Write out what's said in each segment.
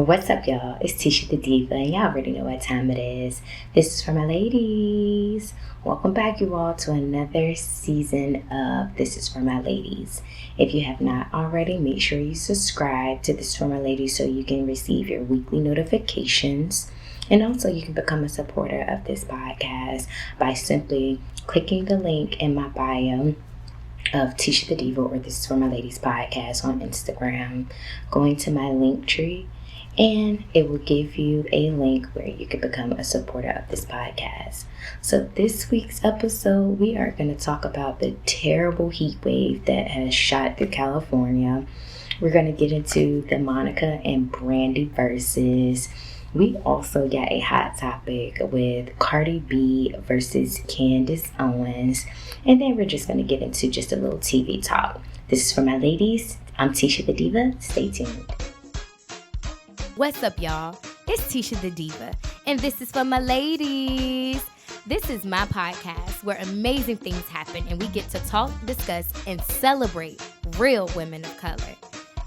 What's up, y'all? It's Tisha the Diva, and y'all already know what time it is. This is for my ladies. Welcome back, you all, to another season of This is for my ladies. If you have not already, make sure you subscribe to This is for my ladies so you can receive your weekly notifications. And also, you can become a supporter of this podcast by simply clicking the link in my bio of Tisha the Diva or This is for my ladies podcast on Instagram, going to my link tree, and it will give you a link where you can become a supporter of this podcast. So this week's episode, we are going to talk about the terrible heat wave that has shot through California. We're going to get into the Monica and Brandy versus. We also got a hot topic with Cardi B versus Candace Owens. And then we're just going to get into just a little TV talk. This is for my ladies. I'm Tisha the Diva. Stay tuned. What's up, y'all? It's Tisha the Diva, and this is for my ladies. This is my podcast where amazing things happen and we get to talk, discuss, and celebrate real women of color.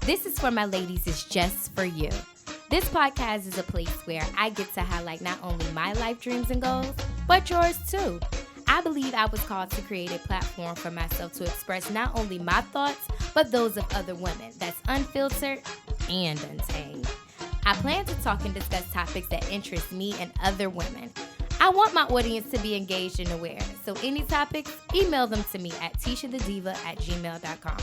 This is for my ladies is just for you. This podcast is a place where I get to highlight not only my life dreams and goals, but yours too. I believe I was called to create a platform for myself to express not only my thoughts, but those of other women that's unfiltered and untamed. I plan to talk and discuss topics that interest me and other women. I want my audience to be engaged and aware, so any topics, email them to me at tishadediva@gmail.com.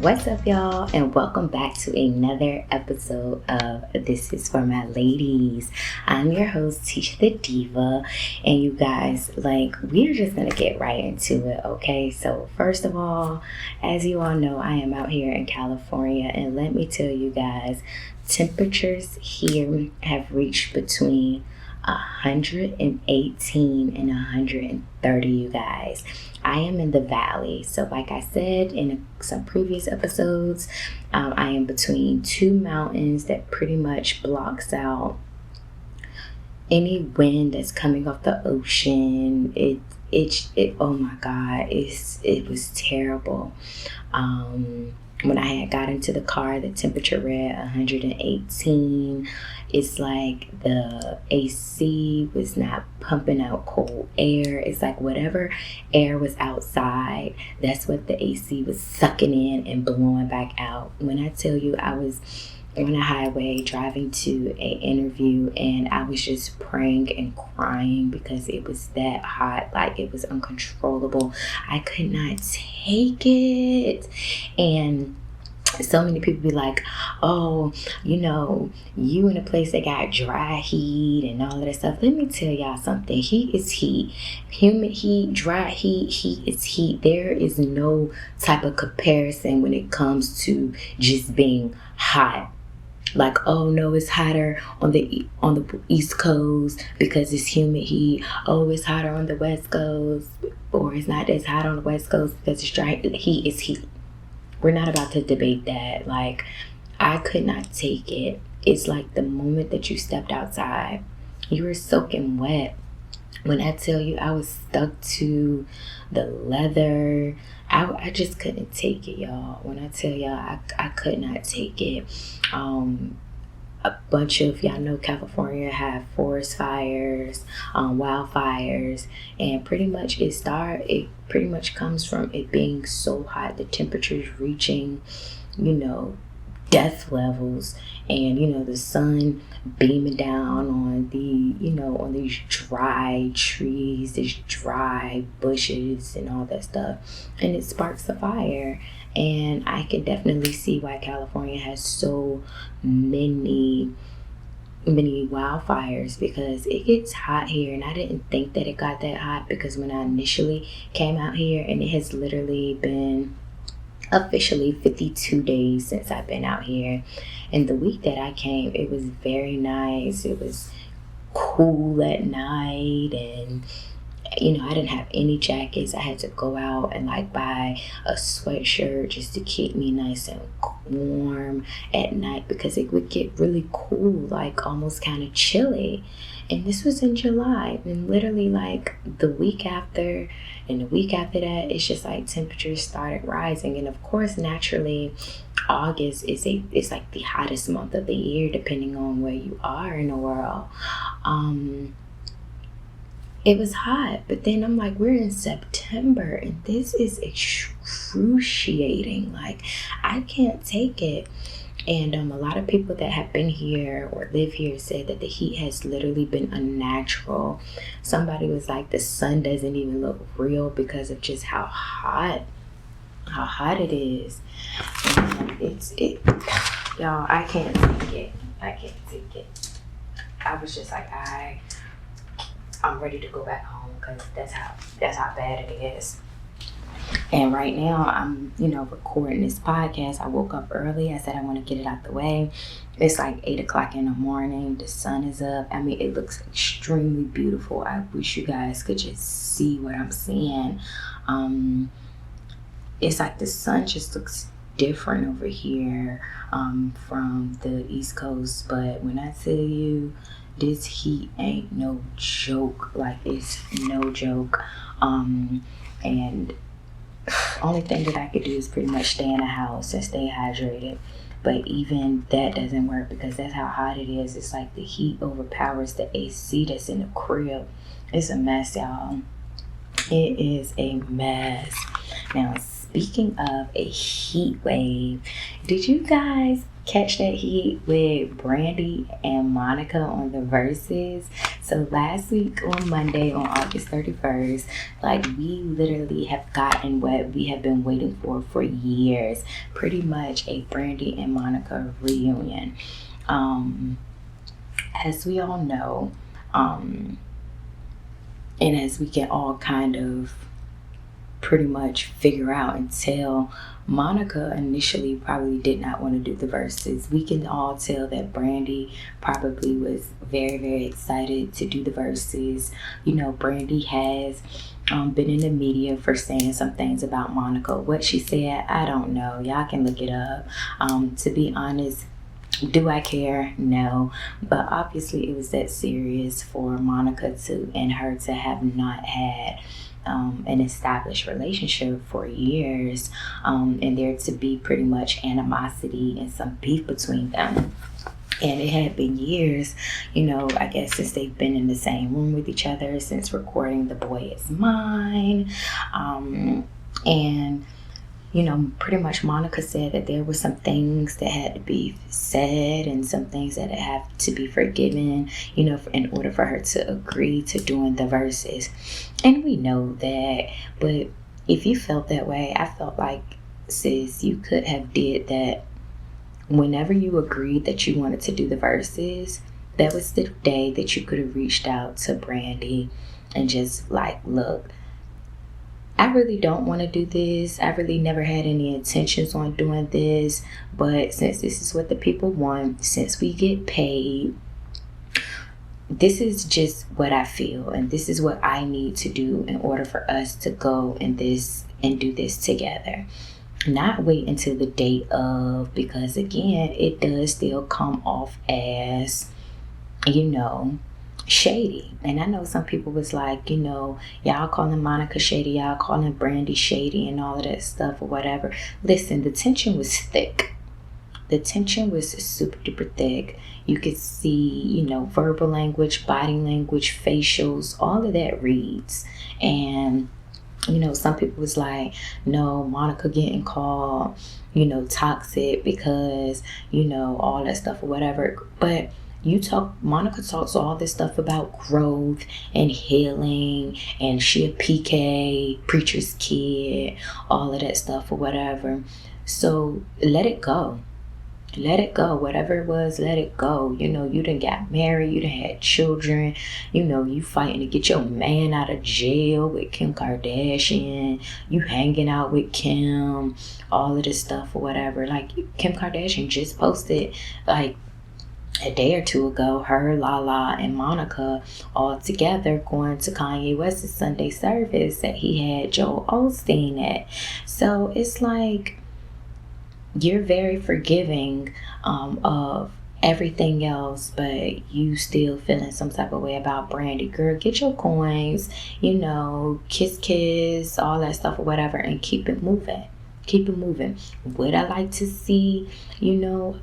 What's up, y'all, and welcome back to another episode of This is for my ladies. I'm your host, Tisha the Diva, and you guys, we're just gonna get right into it, okay? So first of all, as you all know, I am out here in California, and let me tell you guys, temperatures here have reached between 118 and 130, you guys. I am in the valley, so like I said in some previous episodes, I am between two mountains that pretty much blocks out any wind that's coming off the ocean. It oh my God, it was terrible. When I had got into the car, the temperature read 118. It's like the AC was not pumping out cold air. It's like whatever air was outside, that's what the AC was sucking in and blowing back out. When I tell you, I was on a highway driving to an interview, and I was just praying and crying because it was that hot. Like, it was uncontrollable. I could not take it. And so many people be like, oh, you in a place that got dry heat and all of that stuff. Let me tell y'all something. Heat is heat. Humid heat, dry heat, heat is heat. There is no type of comparison when it comes to just being hot. Like, oh no, it's hotter on the East Coast because it's humid heat. Oh, it's hotter on the West Coast, or it's not as hot on the West Coast because it's dry. Heat is heat. We're not about to debate that. Like, I could not take it. It's like the moment that you stepped outside, you were soaking wet. When I tell you, I was stuck to the leather. I just couldn't take it, y'all. When I tell y'all, I could not take it. A bunch of y'all know California have forest fires, wildfires, and pretty much it pretty much comes from it being so hot, the temperatures reaching, death levels, and the sun beaming down on on these dry trees, these dry bushes and all that stuff, and it sparks a fire. And I can definitely see why California has so many wildfires, because it gets hot here. And I didn't think that it got that hot, because when I initially came out here, and it has literally been officially 52 days since I've been out here. And the week that I came, it was very nice. It was cool at night, and I didn't have any jackets. I had to go out and like buy a sweatshirt just to keep me nice and warm at night, because it would get really cool, like almost kind of chilly. And this was in July, and literally like the week after and the week after that, it's just like temperatures started rising. And of course, naturally, August is like the hottest month of the year, depending on where you are in the world. It was hot, but then I'm like, we're in September and this is excruciating. Like, I can't take it. And a lot of people that have been here or live here said that the heat has literally been unnatural. Somebody was like, the sun doesn't even look real because of just how hot it is. And y'all, I can't take it. I was just like, I'm ready to go back home, because that's how bad it is. And right now I'm, recording this podcast. I woke up early. I said I want to get it out the way. It's like 8:00 in the morning. The sun is up. I mean, it looks extremely beautiful. I wish you guys could just see what I'm seeing. It's like the sun just looks different over here from the East Coast. But when I tell you, this heat ain't no joke. Like, it's no joke. And only thing that I could do is pretty much stay in the house and stay hydrated. But even that doesn't work, because that's how hot it is. It's like the heat overpowers the AC that's in the crib. It's a mess, y'all. It is a mess. Now, speaking of a heat wave, did you guys catch that heat with Brandy and Monica on the Verzuz? So last week on Monday, on August 31st, like, we literally have gotten what we have been waiting for years. Pretty much a Brandy and Monica reunion. As we all know, and as we can all kind of pretty much figure out and tell, Monica initially probably did not want to do the Verzuz. We can all tell that Brandy probably was very, very excited to do the Verzuz. Brandy has been in the media for saying some things about Monica. What she said, I don't know. Y'all can look it up. To be honest, do I care? No. But obviously it was that serious for Monica and her to have not had an established relationship for years, and there to be pretty much animosity and some beef between them. And it had been years, I guess, since they've been in the same room with each other, since recording The Boy Is Mine. And pretty much Monica said that there were some things that had to be said and some things that have to be forgiven, in order for her to agree to doing the Verzuz. And we know that, but if you felt that way, I felt like, sis, you could have did that whenever you agreed that you wanted to do the Verzuz. That was the day that you could have reached out to Brandy and just like, look, I really don't want to do this. I really never had any intentions on doing this. But since this is what the people want, since we get paid, this is just what I feel. And this is what I need to do in order for us to go and do this together. Not wait until the date of, because again, it does still come off as, shady. And I know some people was like, y'all calling Monica shady, y'all calling Brandy shady and all of that stuff or whatever. Listen, the tension was thick. The tension was super duper thick. You could see, verbal language, body language, facials, all of that reads. And some people was like, no, Monica getting called, toxic because, all that stuff or whatever. But Monica talks all this stuff about growth and healing, and she a PK, preacher's kid, all of that stuff or whatever. So let it go. Let it go. Whatever it was, let it go. You done got married, you done had children, you fighting to get your man out of jail with Kim Kardashian, you hanging out with Kim, all of this stuff or whatever. Like, Kim Kardashian just posted, like, a day or two ago, her, Lala, and Monica all together going to Kanye West's Sunday service that he had Joel Osteen at. So it's like, you're very forgiving of everything else, but you still feeling some type of way about Brandy. Girl, get your coins, kiss, all that stuff or whatever, and keep it moving. Keep it moving. Would I like to see, another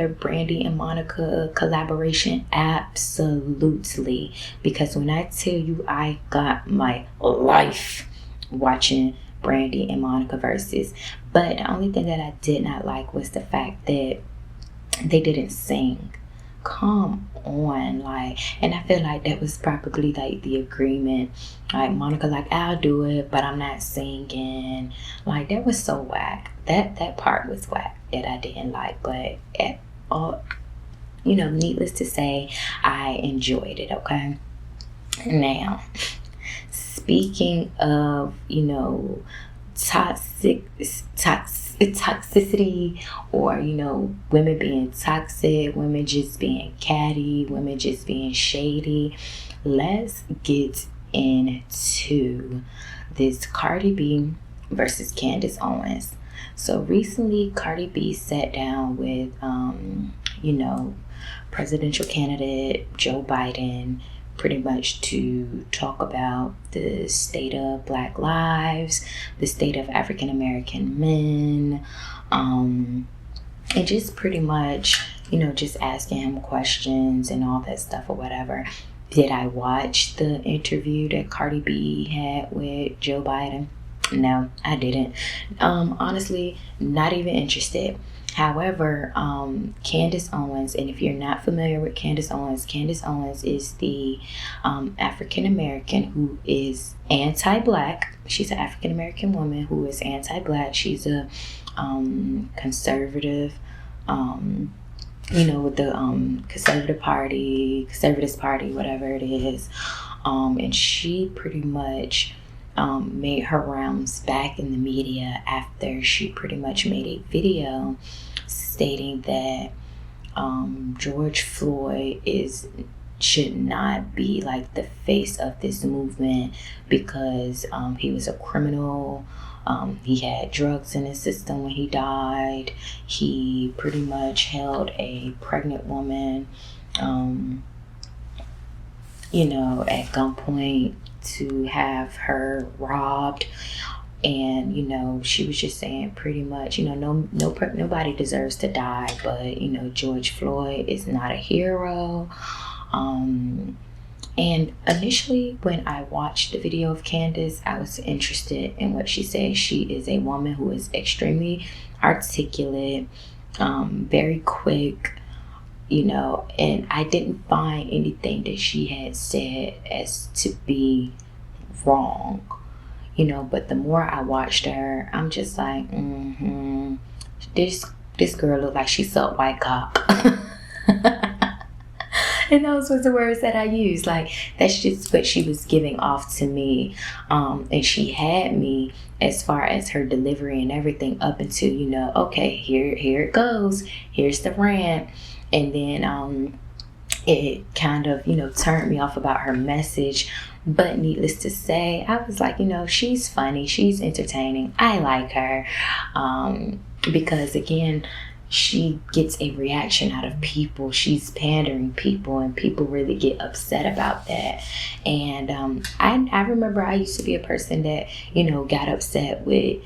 Brandy and Monica collaboration? Absolutely. Because when I tell you I got my life watching Brandy and Monica Verzuz. But the only thing that I did not like was the fact that they didn't sing. Come on, and I feel like that was probably the agreement. Monica, I'll do it, but I'm not singing. That was so whack. That part was whack that I didn't like. But needless to say, I enjoyed it. Okay. Now, speaking of toxicity, or women being toxic, women just being catty, women just being shady, let's get into this Cardi B versus Candace Owens. So recently Cardi B sat down with presidential candidate Joe Biden, pretty much to talk about the state of Black lives, the state of African American men, and just pretty much, just asking him questions and all that stuff or whatever. Did I watch the interview that Cardi B had with Joe Biden? No, I didn't. Honestly, not even interested. However, Candace Owens, and if you're not familiar with Candace Owens is the African-American who is anti-Black. She's an African-American woman who is anti-Black. She's a conservative, with the conservative party, whatever it is. And she pretty much made her rounds back in the media after she pretty much made a video stating that George Floyd should not be the face of this movement because he was a criminal. He had drugs in his system when he died. He pretty much held a pregnant woman at gunpoint to have her robbed. And she was just saying pretty much nobody deserves to die, but George Floyd is not a hero. And initially when I watched the video of Candace, I was interested in what she said. She is a woman who is extremely articulate, very quick, and I didn't find anything that she had said as to be wrong, but the more I watched her, I'm just like, this girl looked like she sucked white cock. And those was the words that I used. That's just what she was giving off to me. And she had me as far as her delivery and everything up until, okay, here it goes. Here's the rant. And then it kind of, turned me off about her message. But needless to say, I was like, she's funny. She's entertaining. I like her. Because again, she gets a reaction out of people. She's pandering people, and people really get upset about that. And I remember I used to be a person that, got upset with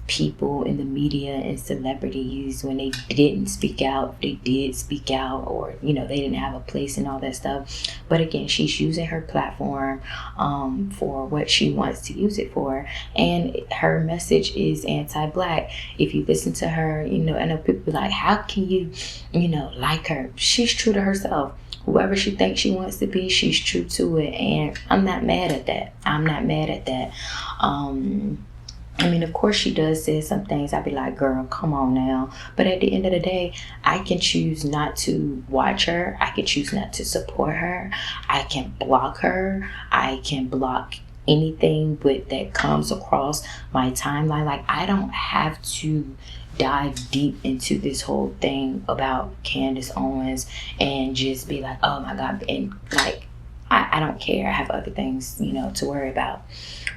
people in the media and celebrities when they didn't speak out. They did speak out, or they didn't have a place and all that stuff. But again, she's using her platform for what she wants to use it for, and her message is anti-Black. If you listen to her, I know people like, how can you like her? She's true to herself. Whoever she thinks she wants to be, she's true to it, and I'm not mad at that. I mean, of course she does say some things I'd be like, girl, come on now. But at the end of the day, I can choose not to watch her. I can choose not to support her. I can block her. I can block anything that comes across my timeline. Like, I don't have to dive deep into this whole thing about Candace Owens and just be like, oh my God, and like, I don't care. I have other things, to worry about.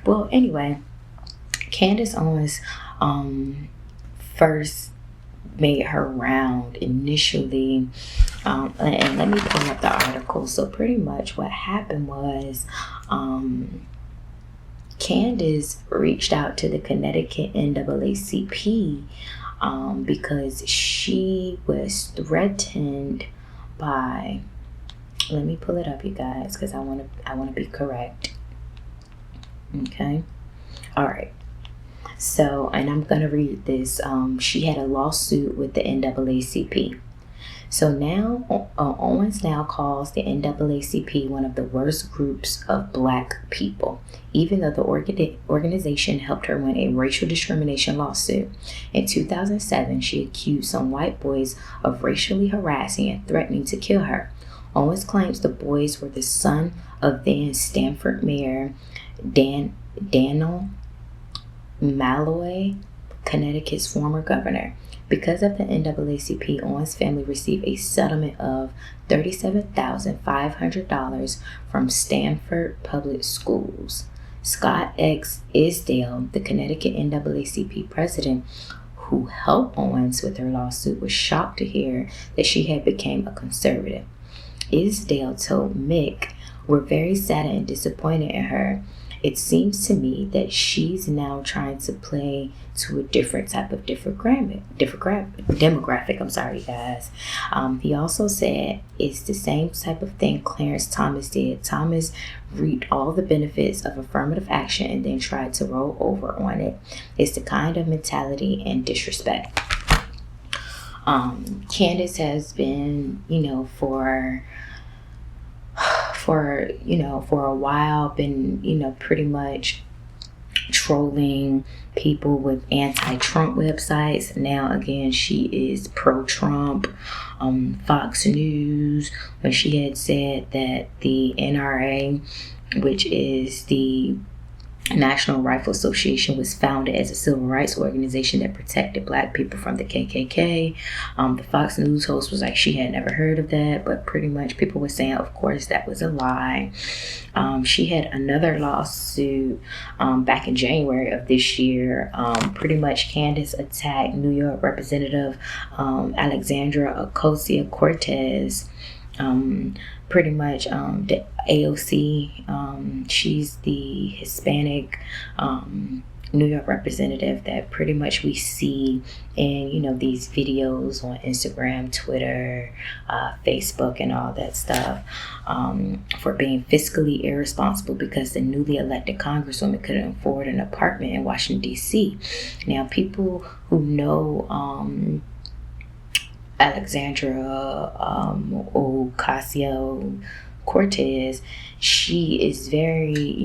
Well, anyway, Candace Owens first made her round initially, and let me pull up the article. So pretty much what happened was Candace reached out to the Connecticut NAACP because she was threatened by, let me pull it up, you guys, because I want to be correct. Okay. All right. So, and I'm going to read this. She had a lawsuit with the NAACP. So now, Owens now calls the NAACP one of the worst groups of Black people, even though the organization helped her win a racial discrimination lawsuit. In 2007, she accused some white boys of racially harassing and threatening to kill her. Owens claims the boys were the son of then Stanford Mayor Daniel Malloy, Connecticut's former governor. Because of the NAACP, Owens' family received a settlement of $37,500 from Stanford Public Schools. Scott X. Isdale, the Connecticut NAACP president who helped Owens with her lawsuit, was shocked to hear that she had become a conservative. Isdale told Mick, "We're very sad and disappointed in her. It seems to me that she's now trying to play to a different type of demographic. I'm sorry, guys." He also said it's the same type of thing Clarence Thomas did. Thomas reaped all the benefits of affirmative action and then tried to roll over on it. It's the kind of mentality and disrespect. Candace has been, for a while been, pretty much trolling people with anti-Trump websites. Now again, she is pro-Trump. Fox News, when she had said that the NRA, which is the National Rifle Association, was founded as a civil rights organization that protected Black people from the KKK. The Fox News host was like, she had never heard of that, but pretty much people were saying, of course, that was a lie. She had another lawsuit back in January of this year. Pretty much Candace attacked New York Representative Alexandria Ocasio-Cortez. Pretty much the AOC, she's the Hispanic New York representative that pretty much we see in, these videos on Instagram, Twitter, Facebook, and all that stuff, for being fiscally irresponsible because the newly elected congresswoman couldn't afford an apartment in Washington, D.C. Now, people who know Alexandria Ocasio-Cortez, she is very,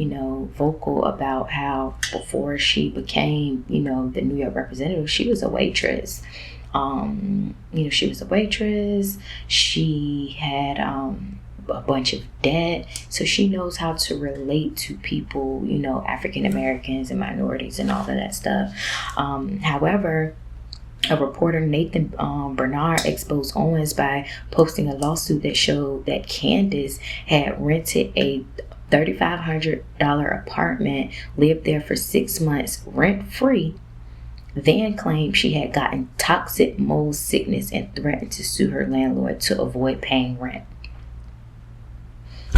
vocal about how before she became, the New York representative, she was a waitress. She was a waitress. She had a bunch of debt, so she knows how to relate to people, African Americans and minorities and all of that stuff. However, a reporter, Nathan Bernard, exposed Owens by posting a lawsuit that showed that Candace had rented a $3,500 apartment, lived there for 6 months rent-free, then claimed she had gotten toxic mold sickness and threatened to sue her landlord to avoid paying rent.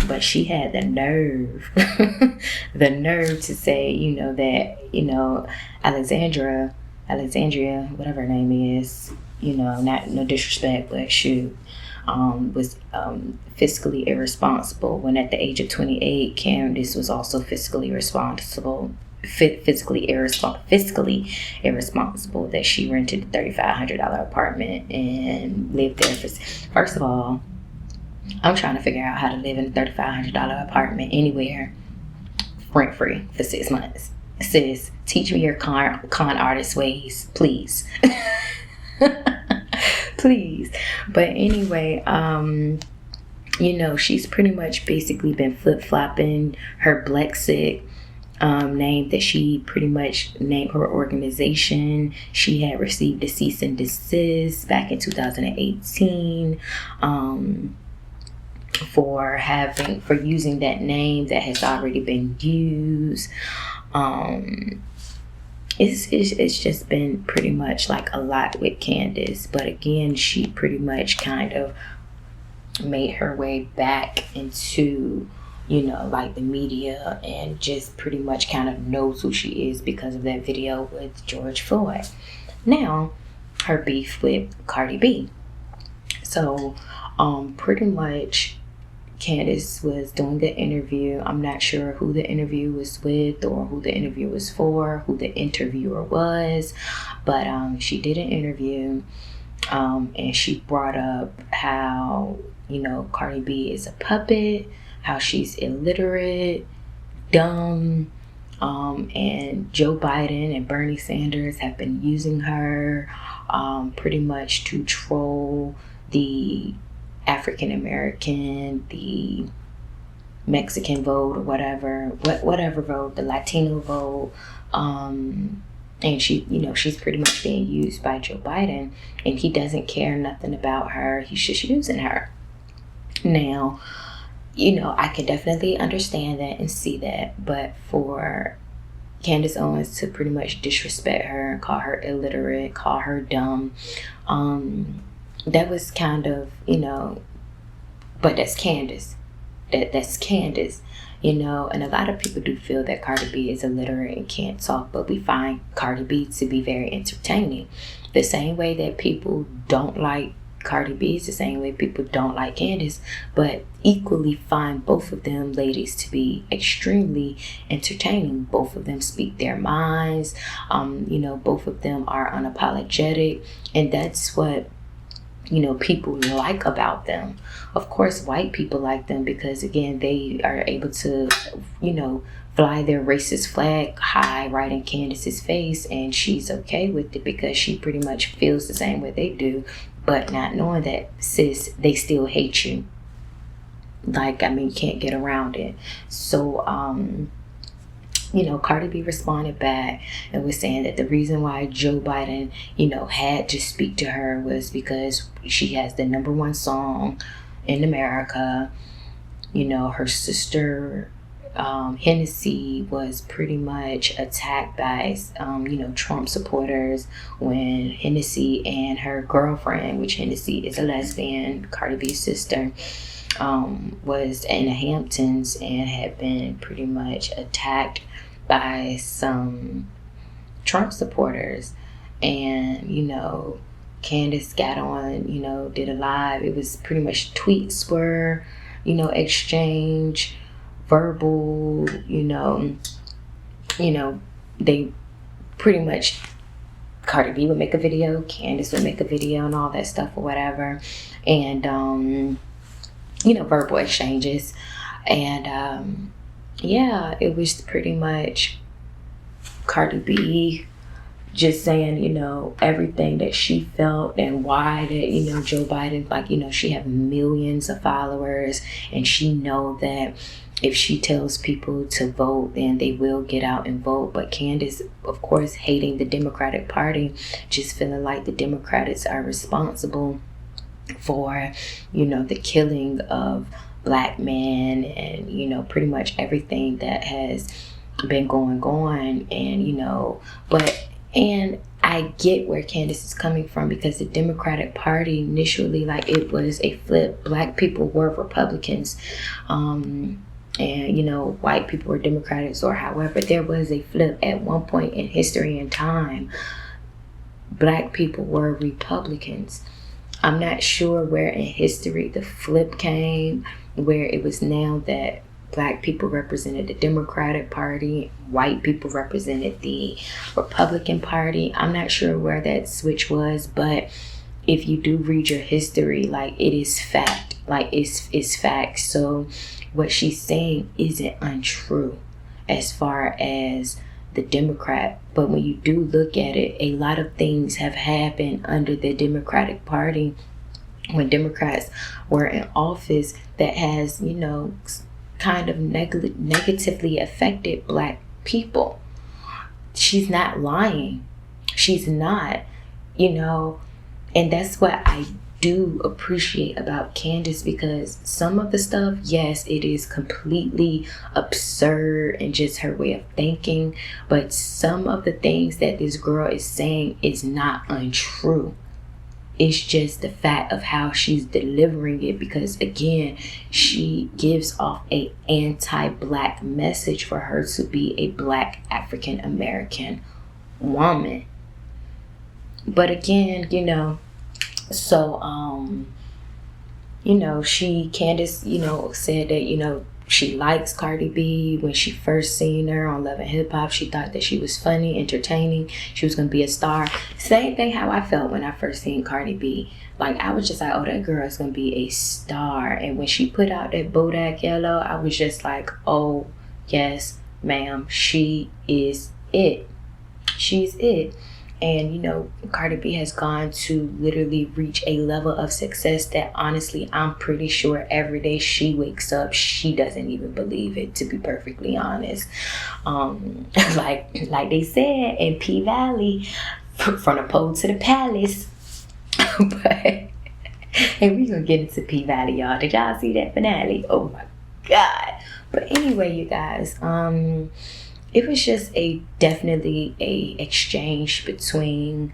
But she had the nerve, to say, that, Alexandria, whatever her name is, not no disrespect, but shoot, was fiscally irresponsible when at the age of 28, Candace was also fiscally irresponsible that she rented a $3,500 apartment and lived there for, first of all, I'm trying to figure out how to live in a $3,500 apartment anywhere rent-free for 6 months. Sis, teach me your con artist ways, please. Please. But anyway, she's pretty much basically been flip-flopping her Blexit name that she pretty much named her organization. She had received a cease and desist back in 2018 for using that name that has already been used. It's just been pretty much like a lot with Candace, but again, she pretty much kind of made her way back into, like the media, and just pretty much kind of knows who she is because of that video with George Floyd. Now, her beef with Cardi B. So, pretty much Candace was doing the interview. I'm not sure who the interview was with or who the interview was for, who the interviewer was, but she did an interview, and she brought up how, Cardi B is a puppet, how she's illiterate, dumb, and Joe Biden and Bernie Sanders have been using her pretty much to troll the African American, the Mexican vote, or whatever vote, the Latino vote, and she's pretty much being used by Joe Biden, and he doesn't care nothing about her. He's just using her. Now, I can definitely understand that and see that, but for Candace Owens to pretty much disrespect her, call her illiterate, call her dumb, that was kind of, but that's Candace. That's Candace, and a lot of people do feel that Cardi B is illiterate and can't talk, but we find Cardi B to be very entertaining. The same way that people don't like Cardi B is the same way people don't like Candace, but equally find both of them ladies to be extremely entertaining. Both of them speak their minds. Both of them are unapologetic, and that's what people like about them. Of course, white people like them because, again, they are able to, fly their racist flag high right in Candace's face, and she's okay with it because she pretty much feels the same way they do, but not knowing that, sis, they still hate you. You can't get around it. So, Cardi B responded back and was saying that the reason why Joe Biden, had to speak to her was because she has the #1 song in America. Her sister, Hennessy, was pretty much attacked by, Trump supporters when Hennessy and her girlfriend, which Hennessy is a lesbian, Cardi B's sister, was in the Hamptons and had been pretty much attacked by some Trump supporters. And, Candace got on, did a live. It was pretty much tweets were, exchange, verbal, they pretty much, Cardi B would make a video, Candace would make a video and all that stuff or whatever. And, verbal exchanges. And, it was pretty much Cardi B just saying, everything that she felt and why that, Joe Biden, she have millions of followers, and she know that if she tells people to vote, then they will get out and vote. But Candace, of course, hating the Democratic Party, just feeling like the Democrats are responsible for, the killing of Black men and, pretty much everything that has been going on. And, and I get where Candace is coming from, because the Democratic Party initially, it was a flip. Black people were Republicans, and white people were Democrats, or however. There was a flip at one point in history and time. Black people were Republicans. I'm not sure where in history the flip came, where it was now that Black people represented the Democratic Party, white people represented the Republican Party. I'm not sure where that switch was, but if you do read your history, it is fact. It's fact. So what she's saying isn't untrue as far as the Democrat. But when you do look at it, a lot of things have happened under the Democratic Party when Democrats were in office that has, kind of negatively affected Black people. She's not lying. She's not, and that's what I do appreciate about Candace, because some of the stuff, yes, it is completely absurd and just her way of thinking, but some of the things that this girl is saying is not untrue. It's just the fact of how she's delivering it, because again, she gives off a anti-black message for her to be a black African American woman. But again, so Candace, said that, she likes Cardi B. When she first seen her on Love and Hip Hop, she thought that she was funny, entertaining. She was going to be a star. Same thing how I felt when I first seen Cardi B. Like, I was just like, oh, that girl is going to be a star. And when she put out that Bodak Yellow, I was just like, oh, yes, ma'am, she is it. She's it. And, Cardi B has gone to literally reach a level of success that honestly, I'm pretty sure every day she wakes up, she doesn't even believe it, to be perfectly honest. Like they said in P Valley, from the pole to the palace. And we're going to get into P Valley, y'all. Did y'all see that finale? Oh my God. But anyway, you guys, it was just definitely a exchange between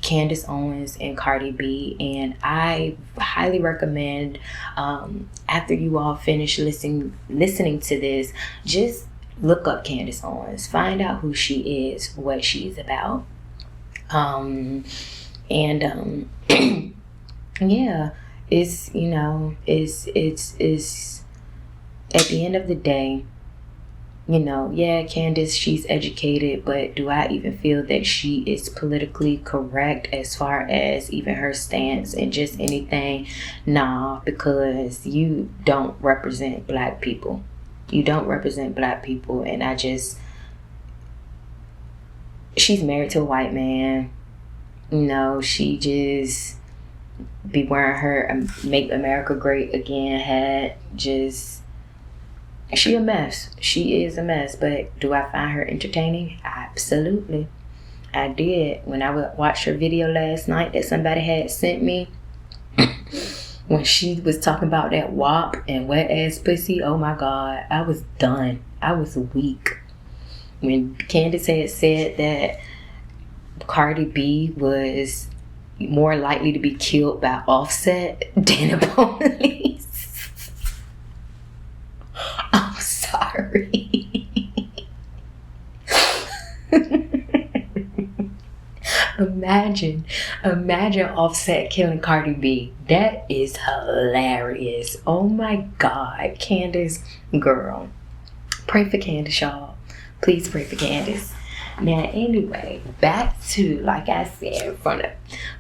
Candace Owens and Cardi B, and I highly recommend, after you all finish listening to this, just look up Candace Owens, find out who she is, what she's about, yeah, it's at the end of the day, yeah, Candace, she's educated, but do I even feel that she is politically correct as far as even her stance and just anything? Nah, because you don't represent black people. You don't represent black people, and she's married to a white man. She just be wearing her Make America Great Again hat, she a mess. She is a mess. But do I find her entertaining? Absolutely. I did. When I watched her video last night that somebody had sent me, when she was talking about that WAP and wet ass pussy, oh my God, I was done. I was weak. When Candace had said that Cardi B was more likely to be killed by Offset than the police. I'm sorry. Imagine Offset killing Cardi B. That is hilarious. Oh my God, Candace, girl. Pray for Candace, y'all. Please pray for Candace. Now, anyway, back to, like I said, from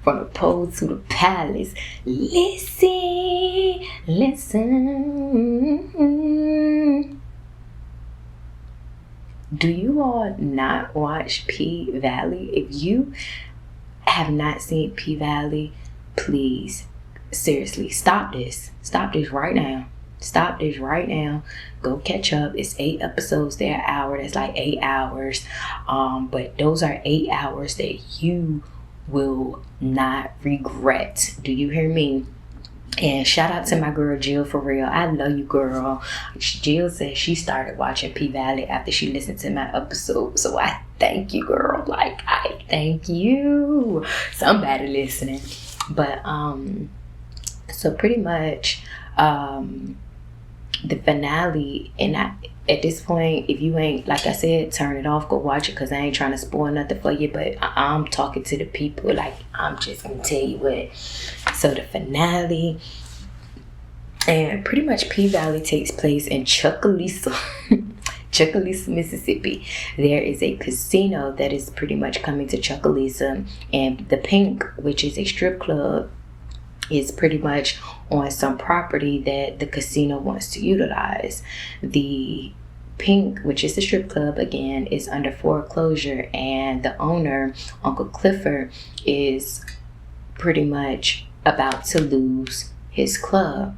the pole to the palace. Listen. Do you all not watch P Valley? If you have not seen P Valley, please, seriously, stop this. Stop this right now. Stop this right now. Go catch up. It's 8 episodes. They're an hour. That's like 8 hours. But those are 8 hours that you will not regret. Do you hear me? And shout out to my girl Jill, for real. I love you, girl. Jill said she started watching P Valley after she listened to my episode. So I thank you, girl. Like, I thank you. Somebody listening. But so pretty much the finale, and at this point, if you ain't, like I said, turn it off, go watch it, because I ain't trying to spoil nothing for you, but I'm talking to the people, like, I'm just gonna tell you what. So the finale, and pretty much P Valley takes place in Chucalissa, Mississippi. There is a casino that is pretty much coming to Chucalissa, and the Pink, which is a strip club, is pretty much on some property that the casino wants to utilize. The Pink, which is the strip club, again, is under foreclosure, and the owner, Uncle Clifford, is pretty much about to lose his club.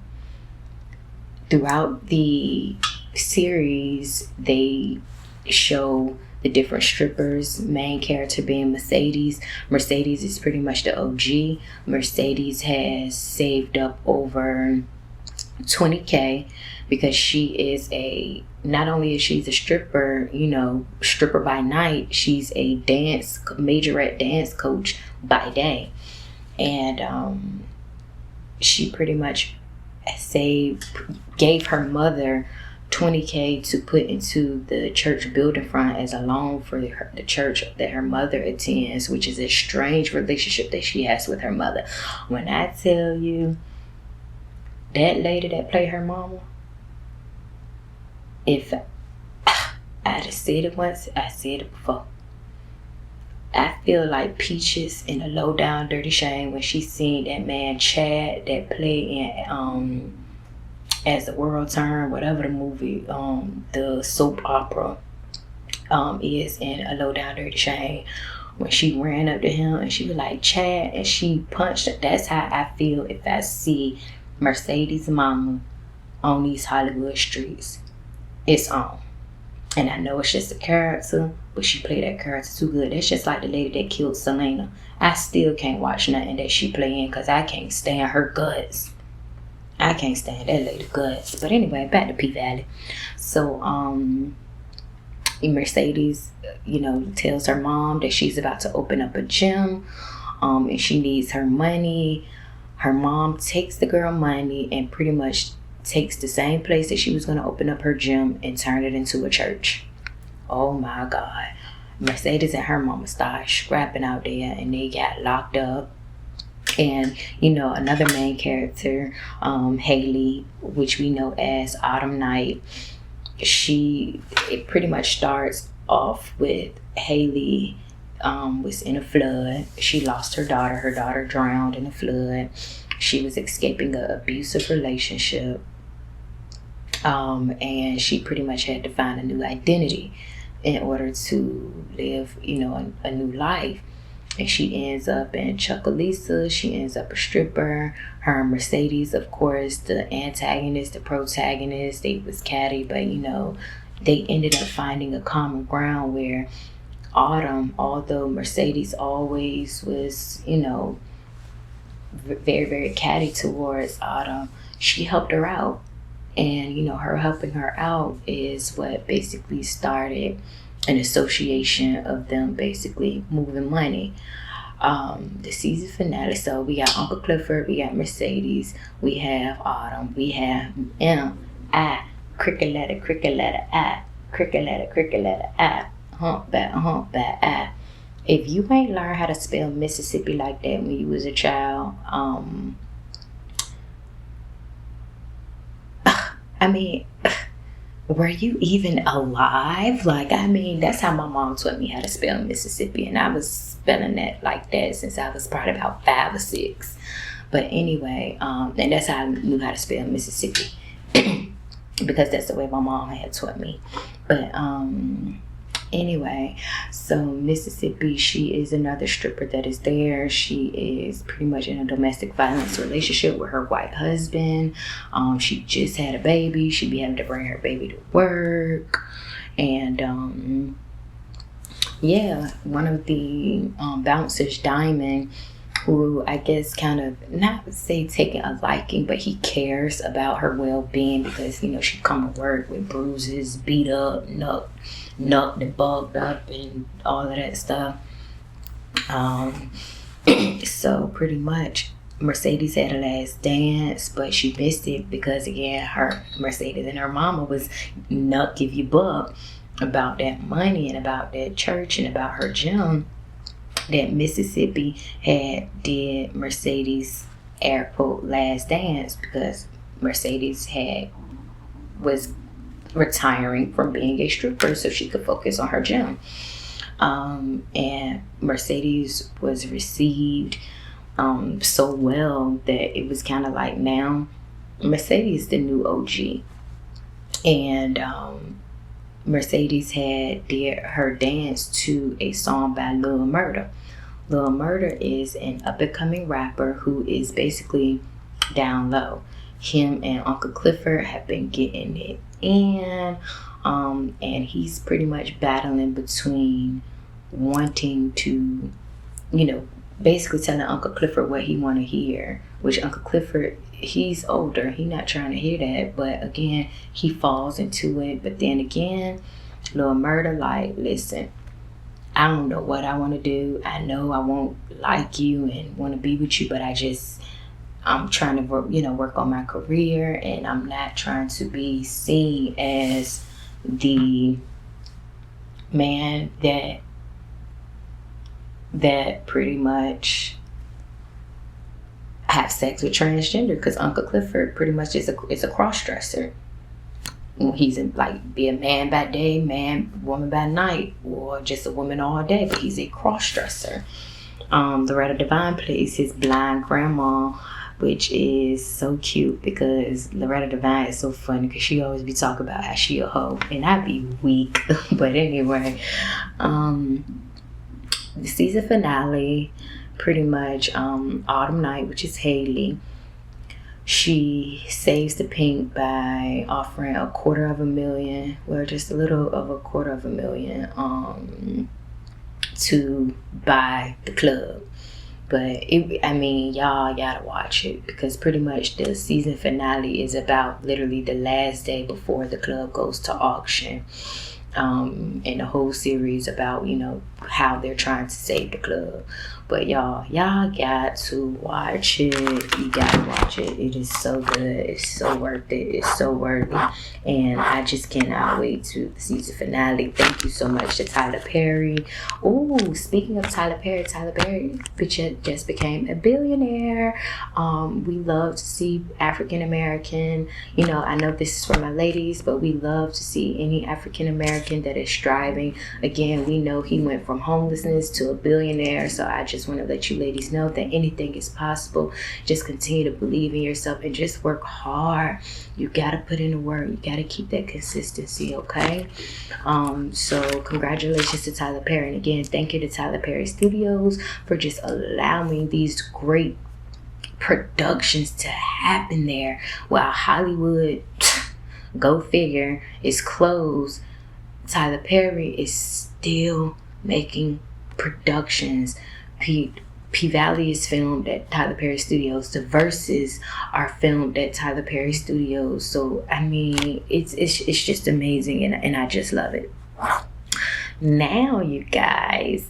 Throughout the series, they show the different strippers. Main character being Mercedes. Mercedes is pretty much the OG. Mercedes has saved up over $20K because she is not only is she's a stripper, stripper by night, she's a majorette dance coach by day. And she pretty much gave her mother $20K to put into the church building fund as a loan for the church that her mother attends, which is a strange relationship that she has with her mother. When I tell you, that lady that played her mama, if I just said it once, I said it before. I feel like Peaches in A Low Down Dirty Shame when she seen that man Chad that played in As the World Turned, whatever the movie, the soap opera is in A Low Down Dirty Shame. When she ran up to him and she was like, Chad, and she punched her. That's how I feel if I see Mercedes' mama on these Hollywood streets. It's on. And I know it's just a character, but she played that character too good. That's just like the lady that killed Selena. I still can't watch nothing that she playing because I can't stand her guts. I can't stand that lady guts. But anyway, back to P-Valley. So, Mercedes, tells her mom that she's about to open up a gym, and she needs her money. Her mom takes the girl money and pretty much takes the same place that she was going to open up her gym and turn it into a church. Oh my God. Mercedes and her mama started scrapping out there and they got locked up. And, another main character, Haley, which we know as Autumn Night, it pretty much starts off with Haley was in a flood. She lost her daughter. Her daughter drowned in a flood. She was escaping an abusive relationship. And she pretty much had to find a new identity in order to live, a new life. And she ends up in Chuckalisa. She ends up a stripper. Her and Mercedes, of course, the antagonist, the protagonist, they was catty, but they ended up finding a common ground where Autumn, although Mercedes always was, very, very catty towards Autumn, she helped her out. And, her helping her out is what basically started an association of them basically moving money. The season finale. So we got Uncle Clifford, we got Mercedes, we have Autumn, we have M-I, cricket letter, I, cricket letter, I, humpback, I. If you ain't learned how to spell Mississippi like that when you was a child, were you even alive? That's how my mom taught me how to spell Mississippi, and I was spelling that like that since I was probably about 5 or 6. But anyway, and that's how I knew how to spell Mississippi because that's the way my mom had taught me. But anyway, so Mississippi, she is another stripper that is there. She is pretty much in a domestic violence relationship with her white husband. She just had a baby. She be having to bring her baby to work. And one of the bouncers, Diamond, who I guess kind of, not say taking a liking, but he cares about her well-being because, she come to work with bruises, beat up, nucked and bugged up and all of that stuff. So pretty much Mercedes had a last dance, but she missed it because again, Mercedes and her mama was not give you buck about that money and about that church and about her gym that Mississippi did Mercedes air quote last dance because Mercedes was retiring from being a stripper so she could focus on her gym. And Mercedes was received so well that it was kind of like now Mercedes the new OG. And Mercedes did her dance to a song by Lil Murda. Lil Murda is an up-and-coming rapper who is basically down low. him and Uncle Clifford have been getting it in. And he's pretty much battling between wanting to, basically telling Uncle Clifford what he want to hear, which Uncle Clifford, he's older, he not trying to hear that, but again, he falls into it. But then again, Lil Murda like, listen, I don't know what I want to do. I know I won't like you and want to be with you, but I'm trying to work on my career, and I'm not trying to be seen as the man that pretty much have sex with transgender, because Uncle Clifford pretty much is a cross-dresser. He's be a man by day, woman by night, or just a woman all day, but he's a cross-dresser. Loretta Devine plays his blind grandma, which is so cute because Loretta Devine is so funny because she always be talking about how she a hoe, and I be weak. But anyway, the season finale, pretty much Autumn Night, which is Haley, she saves the pink by offering $250,000, well, just a little of $250,000 to buy the club. But y'all gotta watch it, because pretty much the season finale is about literally the last day before the club goes to auction. And the whole series about, how they're trying to save the club. But y'all got to watch it. You gotta watch it. It is so good. It's so worth it. It's so worthy. And I just cannot wait to the season finale. Thank you so much to Tyler Perry. Oh, speaking of Tyler Perry just became a billionaire. We love to see African American. I know this is for my ladies, but we love to see any African American that is striving. Again, we know he went from homelessness to a billionaire, so I just want to let you ladies know that anything is possible. Just continue to believe in yourself and just work hard. You gotta put in the work. You gotta keep that consistency, okay? So congratulations to Tyler Perry, and again, thank you to Tyler Perry Studios for just allowing these great productions to happen there, while Hollywood, go figure, is closed. Tyler Perry is still making productions. P-Valley is filmed at Tyler Perry Studios. The Verses are filmed at Tyler Perry Studios. So it's just amazing, and I just love it. Now, you guys,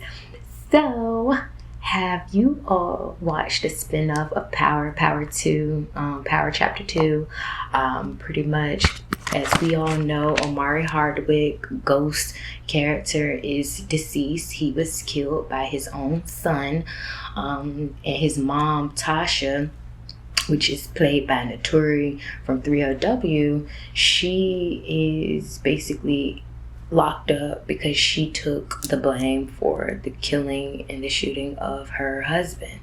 so have you all watched the spin-off of Power 2, Power Chapter 2? Pretty much, as we all know, Omari Hardwick, Ghost character, is deceased. He was killed by his own son, and his mom, Tasha, which is played by Naturi from 3LW, she is basically locked up because she took the blame for the killing and the shooting of her husband.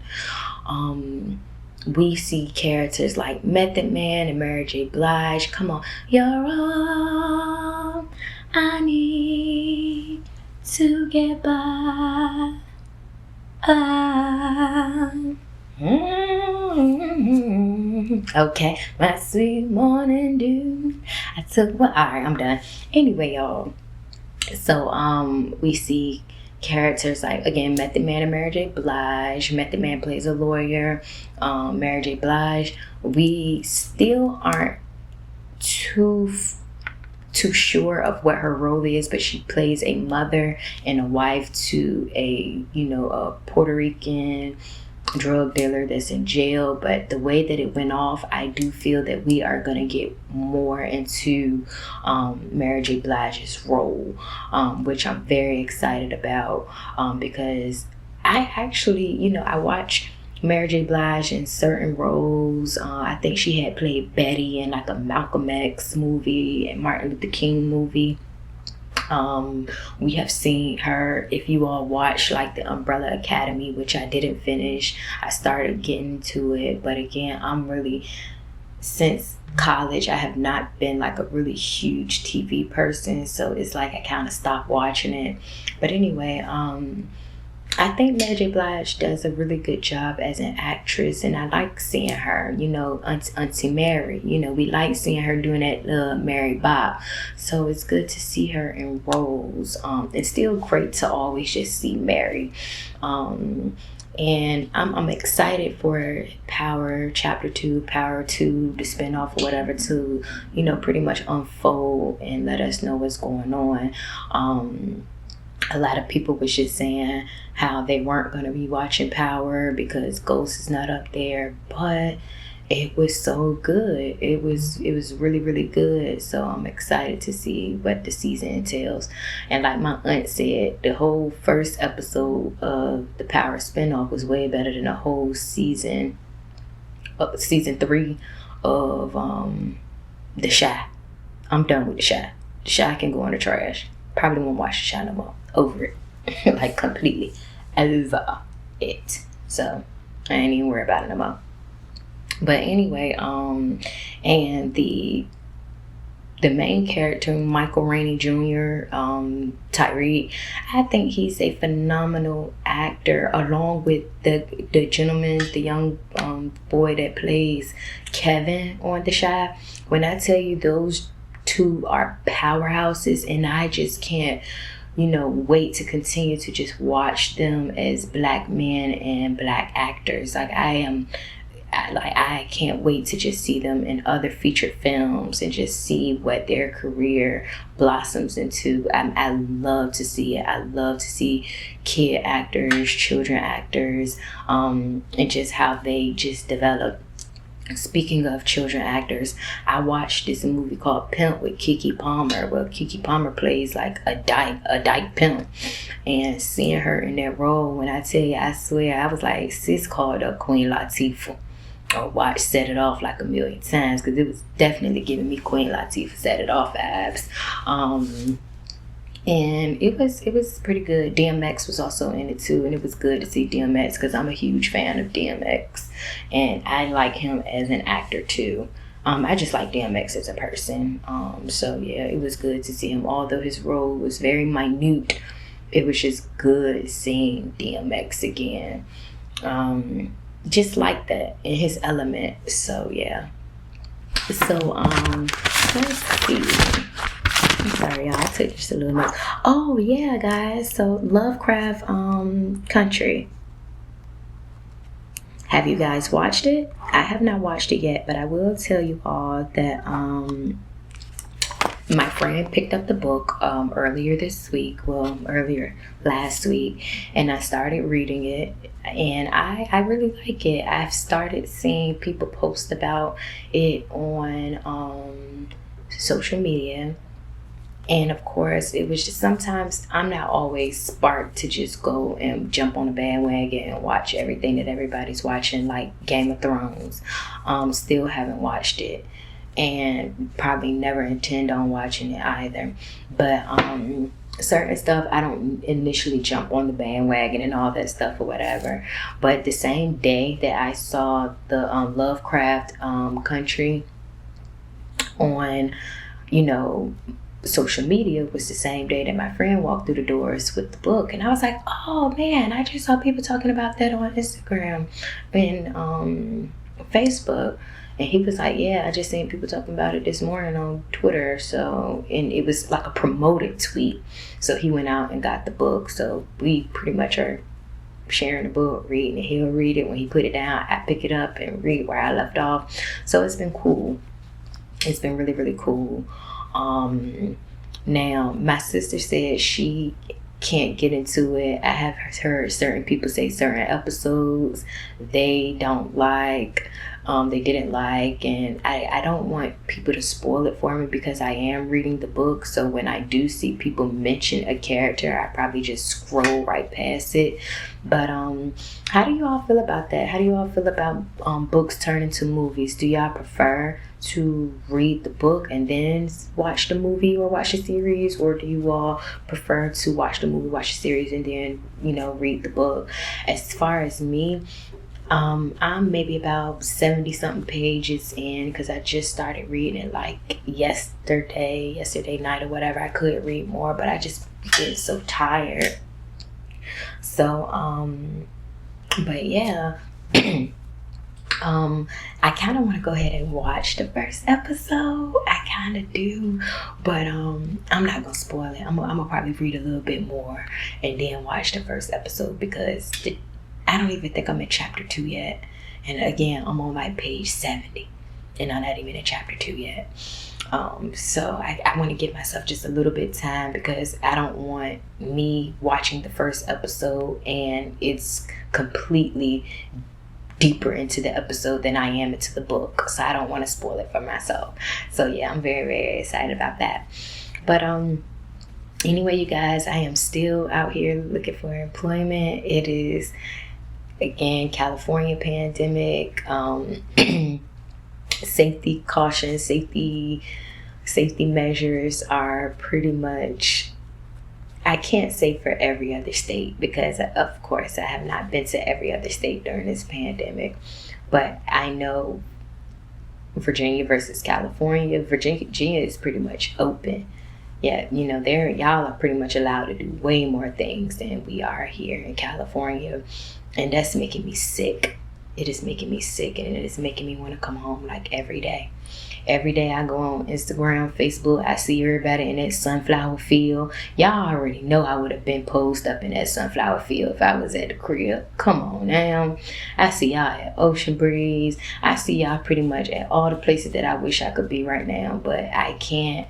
We see characters like Method Man and Mary J. Blige. Come on. You're all I need to get by. Okay, my sweet morning dew. Alright, I'm done. Anyway, y'all. So, we see characters like, again, Method Man and Mary J. Blige. Method Man plays a lawyer. Mary J. Blige, we still aren't too sure of what her role is, but she plays a mother and a wife to a Puerto Rican drug dealer that's in jail. But the way that it went off, I do feel that we are going to get more into Mary J. Blige's role, which I'm very excited about, because I actually, I watch Mary J. Blige in certain roles. I think she had played Betty in like a Malcolm X movie and Martin Luther King movie. We have seen her, if you all watch like the Umbrella Academy, which I didn't finish. I started getting to it, but again, since college, I have not been like a really huge TV person, so it's like I kind of stopped watching it. But anyway, I think Mary J. Blige does a really good job as an actress, and I like seeing her, Auntie Mary. We like seeing her doing that Mary Bob. So it's good to see her in roles. It's still great to always just see Mary. And I'm excited for Power Chapter 2, Power 2, the spinoff or whatever, to, pretty much unfold and let us know what's going on. A lot of people was just saying how they weren't going to be watching Power because Ghost is not up there, but it was so good. It was really, really good. So I'm excited to see what the season entails. And like my aunt said, the whole first episode of the Power spinoff was way better than the whole season 3 of The Chi. I'm done with The Chi. The Chi can go in the trash. Probably won't watch The Chi no more. Over it. Like completely over it. So I ain't even worried about it no more. But anyway, and the main character, Michael Rainey Jr., Tyreek, I think he's a phenomenal actor, along with the gentleman, the young boy that plays Kevin on The Chi. When I tell you those two are powerhouses, and I just can't wait to continue to just watch them as black men and black actors. I can't wait to just see them in other featured films and just see what their career blossoms into. I love to see it. I love to see kid actors, children actors, and just how they just develop. Speaking of children actors, I watched this movie called Pimp with Keke Palmer. Well, Keke Palmer plays like a dyke pimp, and seeing her in that role, when I tell you, I swear, I was like, sis called up Queen Latifah. Or watch Set It Off like a million times, because it was definitely giving me Queen Latifah Set It Off vibes. And it was pretty good. DMX was also in it too, and it was good to see DMX because I'm a huge fan of DMX, and I like him as an actor too. I just like DMX as a person. So yeah, it was good to see him. Although his role was very minute, it was just good seeing DMX again. Just like that in his element. So yeah. So let's see. I'm sorry, y'all. I took just a little note. Oh yeah, guys. So Lovecraft Country. Have you guys watched it? I have not watched it yet, but I will tell you all that my friend picked up the book earlier last week, and I started reading it, and I really like it. I've started seeing people post about it on social media, and of course it was just, sometimes I'm not always sparked to just go and jump on a bandwagon and watch everything that everybody's watching, like Game of Thrones. Still haven't watched it, and probably never intend on watching it either. But certain stuff I don't initially jump on the bandwagon and all that stuff or whatever. But the same day that I saw the Lovecraft Country on social media was the same day that my friend walked through the doors with the book, and I was like, oh man, I just saw people talking about that on Instagram and Facebook. And he was like, yeah, I just seen people talking about it this morning on Twitter. So, and it was like a promoted tweet. So he went out and got the book. So we pretty much are sharing the book, reading it. He'll read it. When he put it down, I pick it up and read where I left off. So it's been cool. It's been really, really cool. Now, my sister said she can't get into it. I have heard certain people say certain episodes they don't like, they didn't like, and I don't want people to spoil it for me because I am reading the book. So when I do see people mention a character, I probably just scroll right past it. But how do you all feel about that? How do you all feel about books turning to movies? Do y'all prefer to read the book and then watch the movie or watch the series, or do you all prefer to watch the movie, watch the series, and then read the book? As far as me, I'm maybe about 70 something pages in, because I just started reading it like yesterday night or whatever. I could read more, but I just get so tired. So, but yeah, I kind of want to go ahead and watch the first episode. I kind of do, but I'm not gonna spoil it. I'm gonna probably read a little bit more and then watch the first episode, because I don't even think I'm in chapter 2 yet. And again, I'm on like page 70 and I'm not even in chapter 2 yet. So I want to give myself just a little bit of time, because I don't want me watching the first episode and it's completely deeper into the episode than I am into the book. So I don't want to spoil it for myself. So yeah, I'm very, very excited about that. But anyway, you guys, I am still out here looking for employment. It is, again, California pandemic. Safety cautions, safety measures are pretty much, I can't say for every other state, because of course I have not been to every other state during this pandemic, but I know Virginia versus California. Virginia is pretty much open. Yeah, you know, y'all are pretty much allowed to do way more things than we are here in California, and that's making me sick. It is making me sick, and it is making me want to come home like every day. Every day I go on Instagram, Facebook, I see everybody in that sunflower field. Y'all already know I would have been posed up in that sunflower field if I was at the crib. Come on now. I see y'all at Ocean Breeze. I see y'all pretty much at all the places that I wish I could be right now, but I can't,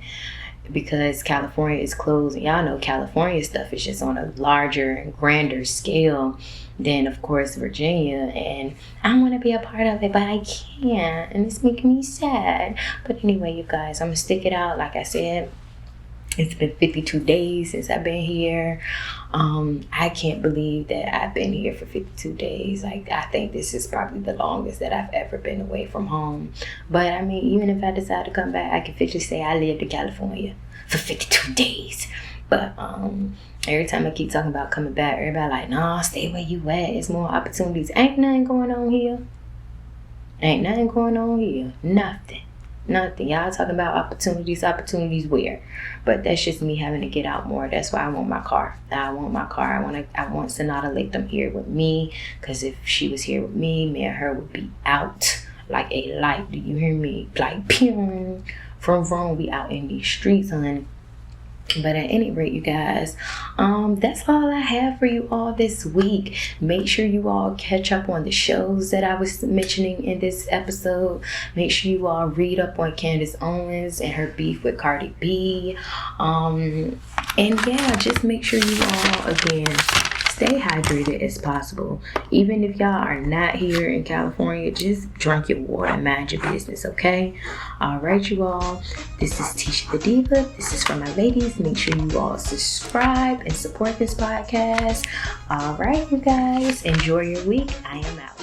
because California is closed. And y'all know California stuff is just on a larger and grander scale than, of course, Virginia, and I want to be a part of it, but I can't, and it's making me sad. But anyway, you guys, I'm gonna stick it out. Like I said, it's been 52 days since I've been here. I can't believe that I've been here for 52 days. Like, I think this is probably the longest that I've ever been away from home. But I mean, even if I decide to come back, I can officially say I lived in California for 52 days. But every time I keep talking about coming back, everybody like, nah, stay where you at. It's more opportunities. Ain't nothing going on here. Ain't nothing going on here. Nothing. Y'all talking about opportunities where? But that's just me having to get out more. That's why I want my car. I want Sonata Latham here with me, because if she was here with me and her would be out like a light. Do you hear me? Like, pew, from we out in these streets, honey. But at any rate, you guys, that's all I have for you all this week. Make sure you all catch up on the shows that I was mentioning in this episode. Make sure you all read up on Candace Owens and her beef with Cardi B. And yeah, just make sure you all, again, stay hydrated as possible. Even if y'all are not here in California, just drink your water and mind your business, okay? All right, you all. This is Tisha the Diva. This is for my ladies. Make sure you all subscribe and support this podcast. All right, you guys. Enjoy your week. I am out.